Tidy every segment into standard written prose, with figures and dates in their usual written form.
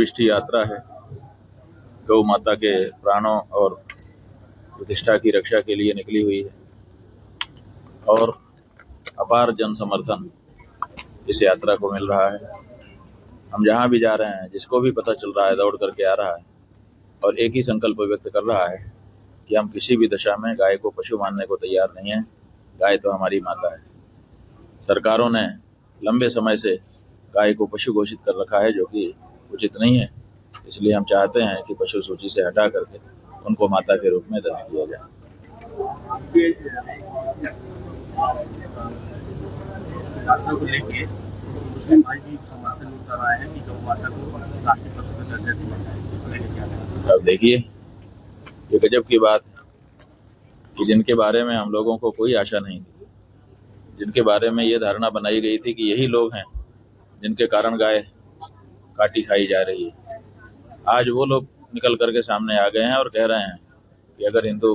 पविष्ठ यात्रा है। गौ माता के प्राणों और प्रतिष्ठा की रक्षा के लिए निकली हुई है और अपार जन समर्थन इस यात्रा को मिल रहा है। हम जहाँ भी जा रहे हैं, जिसको भी पता चल रहा है, दौड़ करके आ रहा है और एक ही संकल्प व्यक्त कर रहा है कि हम किसी भी दशा में गाय को पशु मानने को तैयार नहीं है। गाय तो हमारी माता है। सरकारों ने लंबे समय से गाय को पशु घोषित कर रखा है, जो कि उचित नहीं है। इसलिए हम चाहते हैं कि पशु सूची से हटा करके उनको माता के रूप में दर्ज किया जाए। को लेके मुस्लिम भाई भी समर्थन कर रहा है कि गौ माता को राष्ट्रीय पशु का दर्जा दिया जाए। अब देखिए, ये गजब की बात है कि जिनके बारे में हम लोगों को कोई आशा नहीं थी, जिनके बारे में ये धारणा बनाई गई थी कि यही लोग हैं जिनके कारण गाय काटी खाई जा रही है, आज वो लोग निकल करके सामने आ गए हैं और कह रहे हैं कि अगर हिंदू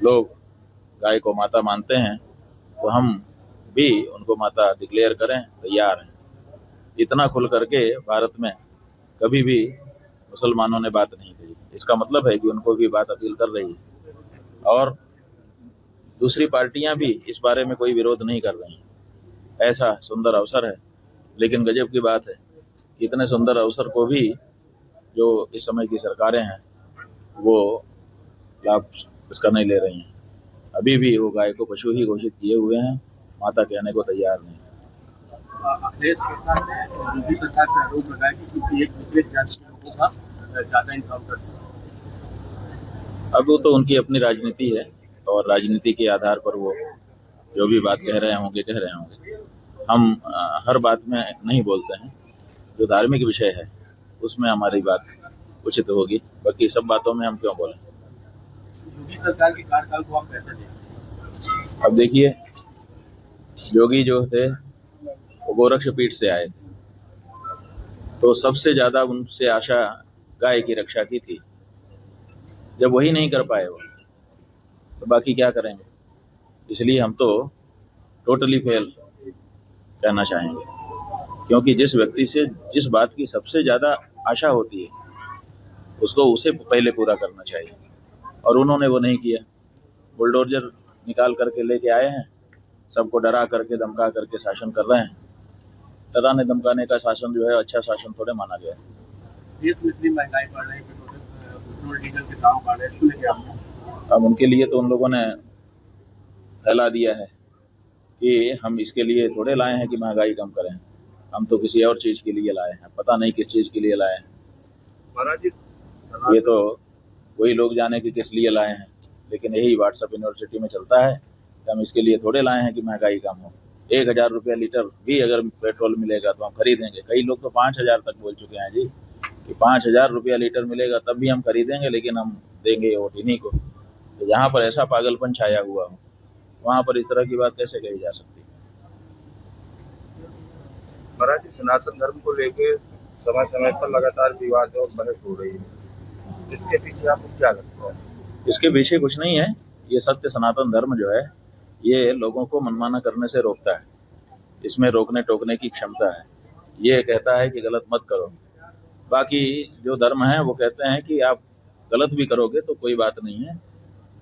लोग गाय को माता मानते हैं तो हम भी उनको माता डिक्लेयर करें, तैयार हैं। इतना खुल करके भारत में कभी भी मुसलमानों ने बात नहीं कही। इसका मतलब है कि उनको भी बात अपील कर रही है और दूसरी पार्टियां भी इस बारे में कोई विरोध नहीं कर रही हैं। ऐसा सुंदर अवसर है, लेकिन गजब की बात है कि इतने सुंदर अवसर को भी जो इस समय की सरकारें हैं वो लाभ इसका नहीं ले रही हैं। अभी भी वो गाय को पशु ही घोषित किए हुए हैं, माता कहने को तैयार नहीं। अखिलेश सरकार ने योगी सरकार पर आरोप लगाया कि किसी एक विशेष जाति के लोगों का ज्यादा इनकाउंटर। अब वो तो उनकी अपनी राजनीति है और राजनीति के आधार पर वो जो भी बात कह रहे होंगे। हम हर बात में नहीं बोलते हैं। जो धार्मिक विषय है उसमें हमारी बात उचित होगी, बाकी सब बातों में हम क्यों बोलें। योगी सरकार के कार्यकाल को आप कैसे देखें? अब देखिए, योगी जो थे वो गोरक्षपीठ से आए थे, तो सबसे ज्यादा उनसे आशा गाय की रक्षा की थी। जब वही नहीं कर पाए वो, तो बाकी क्या करेंगे। इसलिए हम तो टोटली फेल कहना चाहेंगे, क्योंकि जिस व्यक्ति से जिस बात की सबसे ज्यादा आशा होती है उसको उसे पहले पूरा करना चाहिए, और उन्होंने वो नहीं किया। बुलडोजर निकाल करके लेके आए हैं, सबको डरा करके धमका करके शासन कर रहे हैं। डराने धमकाने का शासन जो है अच्छा शासन थोड़े माना गया है। देश में इतनी महंगाई बढ़ रही है, पेट्रोल डीजल के दाम बढ़ रहे हैं, अब उनके लिए तो उन लोगों ने फैला दिया है कि हम इसके लिए थोड़े लाए हैं कि महंगाई कम करें, हम तो किसी और चीज के लिए लाए हैं, पता नहीं किस चीज के लिए लाए हैं। ये तो वही लोग जाने कि किस लिए लाए हैं, लेकिन यही व्हाट्सएप यूनिवर्सिटी में चलता है कि हम इसके लिए थोड़े लाए हैं कि महंगाई कम हो। 1000 रुपया लीटर भी अगर पेट्रोल मिलेगा तो हम खरीदेंगे। कई लोग तो 5000 तक बोल चुके हैं जी कि 5000 रुपया लीटर मिलेगा तब भी हम खरीदेंगे, लेकिन हम देंगे वोट इन्हीं को। तो जहाँ पर ऐसा पागलपन छाया हुआ हो वहाँ पर इस तरह की बात कैसे कही जा सकती है। महाराज जी, सनातन धर्म को लेके समय समय पर लगातार विवाद और बहस हो रही है, इसके पीछे आपको क्या लगता है? इसके पीछे कुछ नहीं है। ये सत्य सनातन धर्म जो है ये लोगों को मनमाना करने से रोकता है। इसमें रोकने टोकने की क्षमता है। ये कहता है कि गलत मत करो। बाकी जो धर्म है वो कहते हैं कि आप गलत भी करोगे तो कोई बात नहीं है,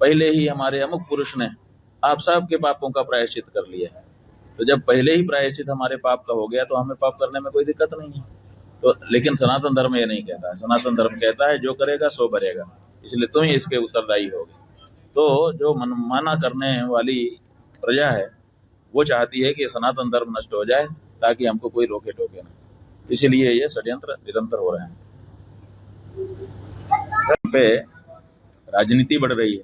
पहले ही हमारे अमुक पुरुष ने आप सब के पापों का प्रायश्चित कर लिया है। तो जब पहले ही प्रायश्चित हमारे पाप का हो गया तो हमें पाप करने में कोई दिक्कत नहीं है। तो लेकिन सनातन धर्म ये नहीं कहता है। सनातन धर्म कहता है जो करेगा सो भरेगा, इसलिए तुम ही इसके उत्तरदायी होगे। तो जो मनमाना करने वाली प्रजा है वो चाहती है कि सनातन धर्म नष्ट हो जाए ताकि हमको कोई रोके टोके ना। इसीलिए ये षड्यंत्र निरंतर हो रहे हैं। धर्म पे राजनीति बढ़ रही है,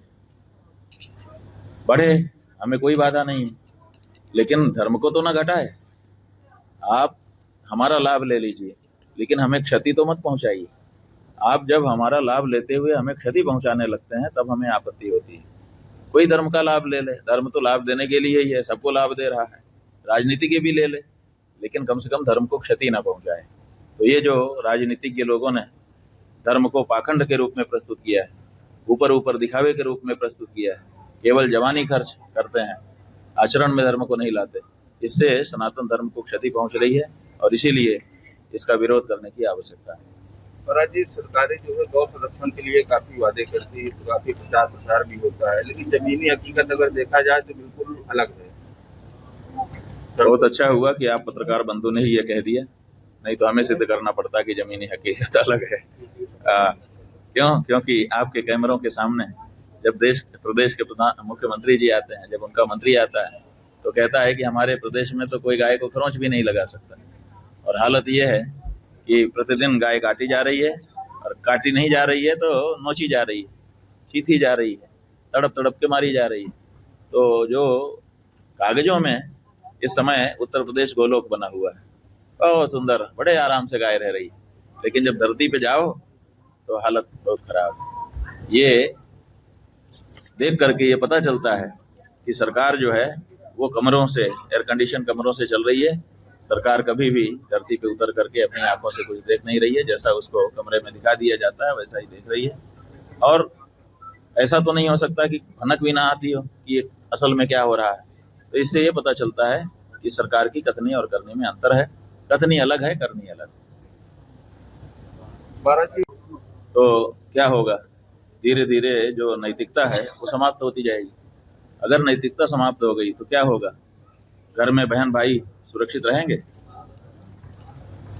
बढ़े, हमें कोई बाधा नहीं, लेकिन धर्म को तो ना घटाए। आप हमारा लाभ ले लीजिए, लेकिन हमें क्षति तो मत पहुंचाइए। आप जब हमारा लाभ लेते हुए हमें क्षति पहुंचाने लगते हैं तब हमें आपत्ति होती है। कोई धर्म का लाभ ले ले, धर्म तो लाभ देने के लिए ही है, सबको लाभ दे रहा है। राजनीति के भी ले ले, लेकिन कम से कम धर्म को क्षति ना पहुंचाए। तो ये जो राजनीतिक के लोगों ने धर्म को पाखंड के रूप में प्रस्तुत किया है, ऊपर ऊपर दिखावे के रूप में प्रस्तुत किया है, केवल जवानी खर्च करते हैं, आचरण में धर्म को नहीं लाते, इससे सनातन धर्म को क्षति पहुंच रही है। और इसीलिए इसका विरोध करने की आवश्यकता है। महाराज जी, सरकारें जो है गौ संरक्षण के लिए काफी वादे करती है, काफी प्रचार प्रसार भी होता है, लेकिन जमीनी हकीकत अगर देखा जाए तो बिल्कुल अलग है। बहुत अच्छा हुआ कि आप पत्रकार बंधु ने ही ये कह दिया, नहीं तो हमें सिद्ध करना पड़ता कि जमीनी हकीकत अलग है। क्योंकि आपके कैमरों के सामने जब प्रदेश के मुख्यमंत्री जी आते हैं, जब उनका मंत्री आता है तो कहता है कि हमारे प्रदेश में तो कोई गाय को खरोंच भी नहीं लगा सकता, और हालत ये है कि प्रतिदिन गाय काटी जा रही है, और काटी नहीं जा रही है तो नोची जा रही है, चीथी जा रही है, तड़प तड़प के मारी जा रही है। तो जो कागजों में इस समय उत्तर प्रदेश गोलोक बना हुआ है, बहुत सुंदर, बड़े आराम से गाय रह रही है, लेकिन जब धरती पे जाओ तो हालत बहुत खराब है। ये देख करके ये पता चलता है कि सरकार जो है वो कमरों से, एयर कंडीशन कमरों से चल रही है। सरकार कभी भी धरती पे उतर करके अपनी आंखों से कुछ देख नहीं रही है, जैसा उसको कमरे में दिखा दिया जाता है वैसा ही देख रही है। और ऐसा तो नहीं हो सकता कि भनक भी ना आती हो कि असल में क्या हो रहा है। तो इससे ये पता चलता है कि सरकार की कथनी और करनी में अंतर है। कथनी अलग है, करनी अलग है। महाराज जी, तो क्या होगा, धीरे धीरे जो नैतिकता है वो समाप्त होती जाएगी। अगर नैतिकता समाप्त हो गई तो क्या होगा, घर में बहन भाई सुरक्षित रहेंगे?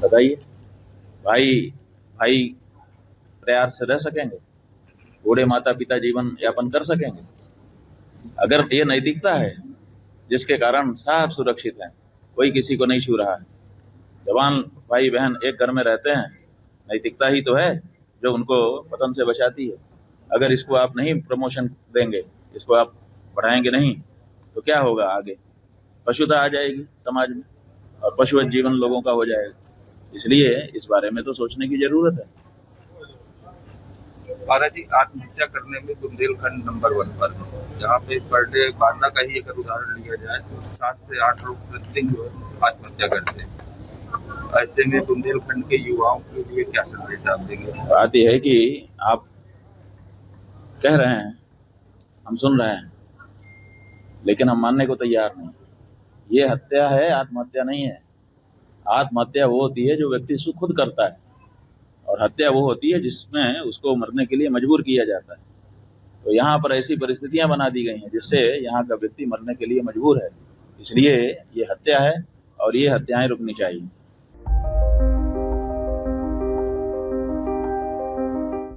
बताइए, भाई प्यार से रह सकेंगे? बूढ़े माता पिता जीवन यापन कर सकेंगे? अगर ये नैतिकता है जिसके कारण सब सुरक्षित हैं, कोई किसी को नहीं छू रहा है, जवान भाई बहन एक घर में रहते हैं, नैतिकता ही तो है जो उनको पतन से बचाती है। अगर इसको आप नहीं प्रमोशन देंगे, इसको आप बढ़ाएंगे नहीं, तो क्या होगा आगे? पशुता आ जाएगी समाज में और पशुवत जीवन लोगों का हो जाएगा। इसलिए इस बारे में तो सोचने की जरूरत है। महाराज जी, आत्महत्या करने में बुंदेलखंड नंबर 1 पर है, जहाँ पे पर डे बांदा का ही अगर उदाहरण लिया जाए तो 7 से 8 लोग प्रतिदिन जो है आत्महत्या करते हैं। ऐसे में बुंदेलखंड के युवाओं के लिए क्या संदेश आप देंगे? बात यह है कि आप कह रहे हैं, हम सुन रहे हैं, लेकिन हम मानने को तैयार नहीं। ये हत्या है, आत्महत्या नहीं है। आत्महत्या वो होती है जो व्यक्ति खुद करता है, और हत्या वो होती है जिसमें उसको मरने के लिए मजबूर किया जाता है। तो यहाँ पर ऐसी परिस्थितियां बना दी गई हैं जिससे यहाँ का व्यक्ति मरने के लिए मजबूर है। इसलिए ये हत्या है और ये हत्याएं रुकनी चाहिए।